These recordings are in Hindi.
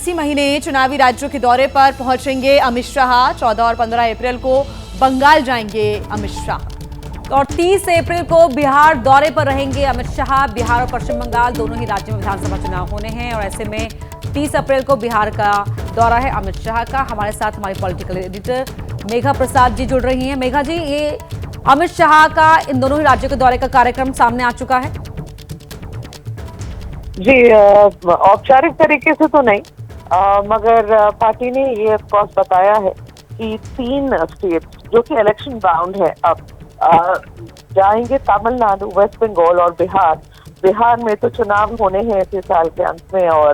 इसी महीने चुनावी राज्यों के दौरे पर पहुंचेंगे अमित शाह। 14 और 15 अप्रैल को बंगाल जाएंगे अमित शाह और 30 अप्रैल को बिहार दौरे पर रहेंगे अमित शाह। बिहार और पश्चिम बंगाल दोनों ही राज्यों में विधानसभा चुनाव होने हैं और ऐसे में 30 अप्रैल को बिहार का दौरा है अमित शाह का। हमारे साथ हमारी पॉलिटिकल एडिटर मेघा प्रसाद जी जुड़ रही हैं। मेघा जी, ये अमित शाह का इन दोनों ही राज्यों के दौरे का कार्यक्रम सामने आ चुका है? जी, औपचारिक तरीके से तो नहीं, मगर पार्टी ने ये ऑफकोर्स बताया है कि 3 स्टेट्स जो कि इलेक्शन बाउंड है अब जाएंगे, तमिलनाडु, वेस्ट बंगाल और बिहार। बिहार में तो चुनाव होने हैं इसी साल के अंत में और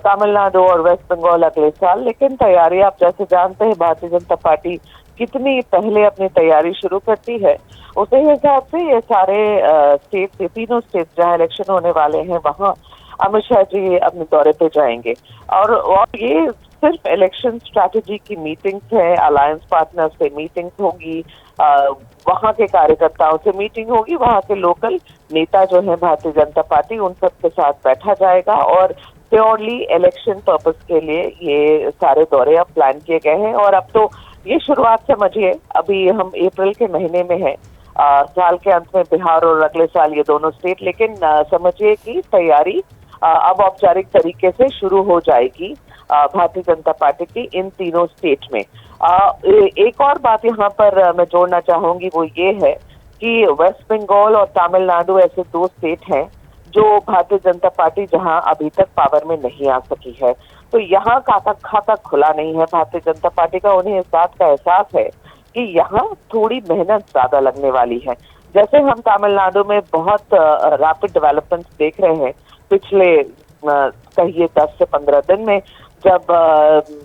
तमिलनाडु और वेस्ट बंगाल अगले साल। लेकिन तैयारी आप जैसे जानते हैं भारतीय जनता पार्टी कितनी पहले अपनी तैयारी शुरू करती है, उसी हिसाब से ये सारे स्टेट, ये तीनों स्टेट जहाँ इलेक्शन होने वाले हैं वहाँ अमित शाह जी अपने दौरे पे जाएंगे। और ये सिर्फ इलेक्शन स्ट्रैटेजी की मीटिंग्स है, अलायंस पार्टनर से मीटिंग्स होगी, वहाँ के कार्यकर्ताओं से मीटिंग होगी, वहाँ के लोकल नेता जो है भारतीय जनता पार्टी उन सब के साथ बैठा जाएगा और प्योरली इलेक्शन पर्पस के लिए ये सारे दौरे अब प्लान किए गए हैं। और अब तो ये शुरुआत समझिए, अभी हम अप्रैल के महीने में हैं, साल के अंत में बिहार और अगले साल ये दोनों स्टेट, लेकिन समझिए कि तैयारी अब औपचारिक तरीके से शुरू हो जाएगी भारतीय जनता पार्टी की इन तीनों स्टेट में। एक और बात यहाँ पर मैं जोड़ना चाहूंगी, वो ये है कि वेस्ट बंगाल और तमिलनाडु ऐसे 2 स्टेट हैं जो भारतीय जनता पार्टी जहां अभी तक पावर में नहीं आ सकी है, तो यहाँ खाता खुला नहीं है भारतीय जनता पार्टी का। उन्हें इस बात का एहसास है कि यहाँ थोड़ी मेहनत ज्यादा लगने वाली है। जैसे हम तमिलनाडु में बहुत रैपिड डेवलपमेंट देख रहे हैं पिछले कहिए 10 से 15 दिन में, जब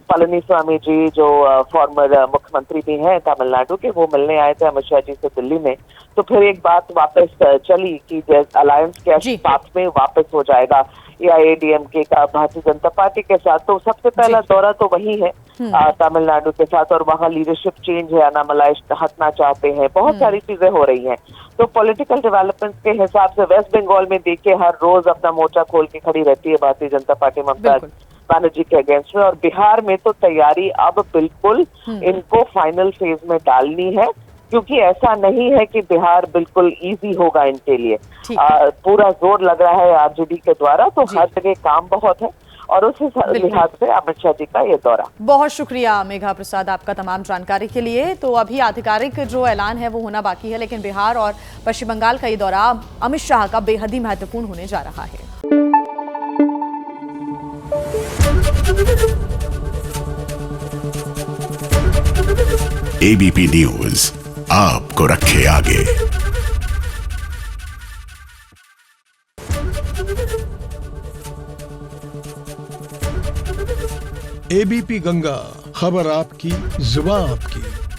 पलनीस्वामी जी जो फॉर्मर मुख्यमंत्री भी हैं तमिलनाडु के, वो मिलने आए थे अमित शाह जी से दिल्ली में, तो फिर एक बात वापस चली कि अलायंस के साथ में वापस हो जाएगा AIADMK का भारतीय जनता पार्टी के साथ। तो सबसे पहला दौरा तो वही है तमिलनाडु के साथ, और वहाँ लीडरशिप चेंज है, अनामलाई हटना चाहते हैं, बहुत सारी चीजें हो रही हैं। तो पॉलिटिकल डेवलपमेंट के हिसाब से वेस्ट बंगाल में देखिए हर रोज अपना मोर्चा खोल के खड़ी रहती है भारतीय जनता पार्टी ममता बनर्जी के अगेंस्ट में। और बिहार में तो तैयारी अब बिल्कुल इनको फाइनल फेज में डालनी है, क्योंकि ऐसा नहीं है कि बिहार बिल्कुल इजी होगा इनके लिए। पूरा जोर लग रहा है आरजेडी के द्वारा, तो हर जगह काम बहुत है और उस लिहाज से अमित शाह जी का ये दौरा। बहुत शुक्रिया मेघा प्रसाद आपका तमाम जानकारी के लिए। तो अभी आधिकारिक जो ऐलान है वो होना बाकी है, लेकिन बिहार और पश्चिम बंगाल का ये दौरा अमित शाह का बेहद ही महत्वपूर्ण होने जा रहा है। ABP न्यूज आपको रखे आगे। ABP गंगा, खबर आपकी, जुबान आपकी।